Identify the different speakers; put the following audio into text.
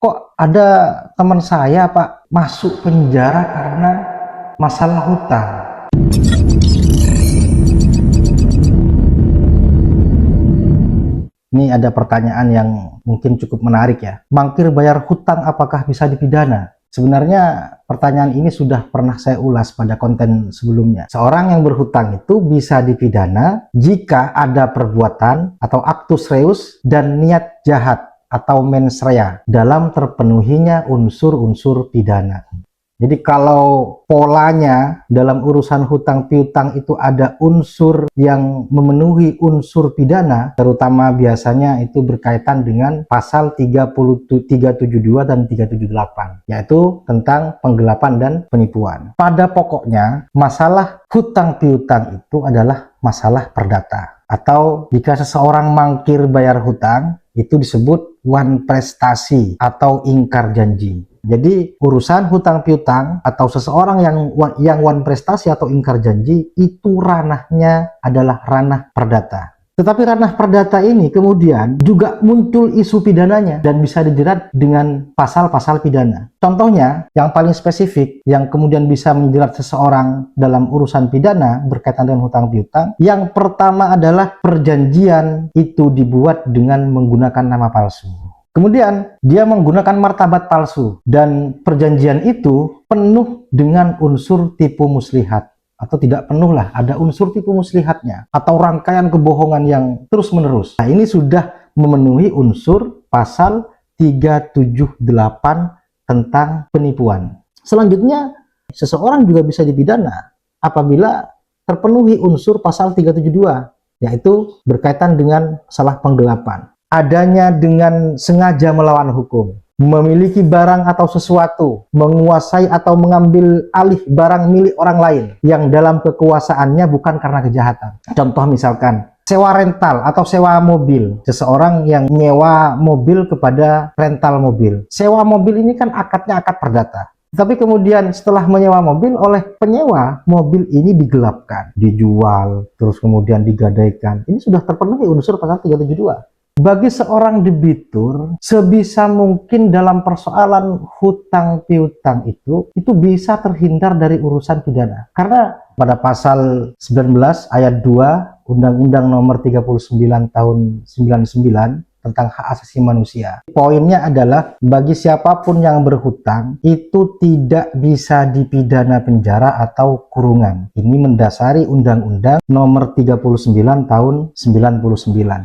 Speaker 1: Kok ada teman saya Pak masuk penjara karena masalah hutang? Ini ada pertanyaan yang mungkin cukup menarik ya. Mangkir bayar hutang apakah bisa dipidana? Sebenarnya pertanyaan ini sudah pernah saya ulas pada konten sebelumnya. Seorang yang berhutang itu bisa dipidana jika ada perbuatan atau actus reus dan niat jahat atau mens rea dalam terpenuhinya unsur-unsur pidana. Jadi kalau polanya dalam urusan hutang piutang itu ada unsur yang memenuhi unsur pidana, terutama biasanya itu berkaitan dengan pasal 372 dan 378, yaitu tentang penggelapan dan penipuan. Pada pokoknya, masalah hutang piutang itu adalah masalah perdata. Atau jika seseorang mangkir bayar hutang, itu disebut wan prestasi atau ingkar janji. Jadi urusan hutang piutang atau seseorang yang wan prestasi atau ingkar janji itu ranahnya adalah ranah perdata. Tetapi ranah perdata ini kemudian juga muncul isu pidananya dan bisa dijerat dengan pasal-pasal pidana. Contohnya yang paling spesifik yang kemudian bisa menjerat seseorang dalam urusan pidana berkaitan dengan hutang piutang, yang pertama adalah perjanjian itu dibuat dengan menggunakan nama palsu. Kemudian dia menggunakan martabat palsu dan perjanjian itu penuh dengan unsur tipu muslihat, atau tidak penuh lah, ada unsur tipu muslihatnya atau rangkaian kebohongan yang terus menerus. Nah, ini sudah memenuhi unsur pasal 378 tentang penipuan. Selanjutnya seseorang juga bisa dipidana apabila terpenuhi unsur pasal 372, yaitu berkaitan dengan salah penggelapan. Adanya dengan sengaja melawan hukum, memiliki barang atau sesuatu, menguasai atau mengambil alih barang milik orang lain yang dalam kekuasaannya bukan karena kejahatan. Contoh misalkan sewa rental atau sewa mobil, seseorang yang nyewa mobil kepada rental mobil. Sewa mobil ini kan akadnya akad perdata. Tapi kemudian setelah menyewa mobil oleh penyewa, mobil ini digelapkan, dijual, terus kemudian digadaikan. Ini sudah terpenuhi unsur pasal 372. Bagi seorang debitur, sebisa mungkin dalam persoalan hutang piutang itu bisa terhindar dari urusan pidana. Karena pada pasal 19 ayat 2 Undang-Undang nomor 39 tahun 99 tentang hak asasi manusia. Poinnya adalah bagi siapapun yang berhutang itu tidak bisa dipidana penjara atau kurungan. Ini mendasari Undang-Undang nomor 39 tahun 99.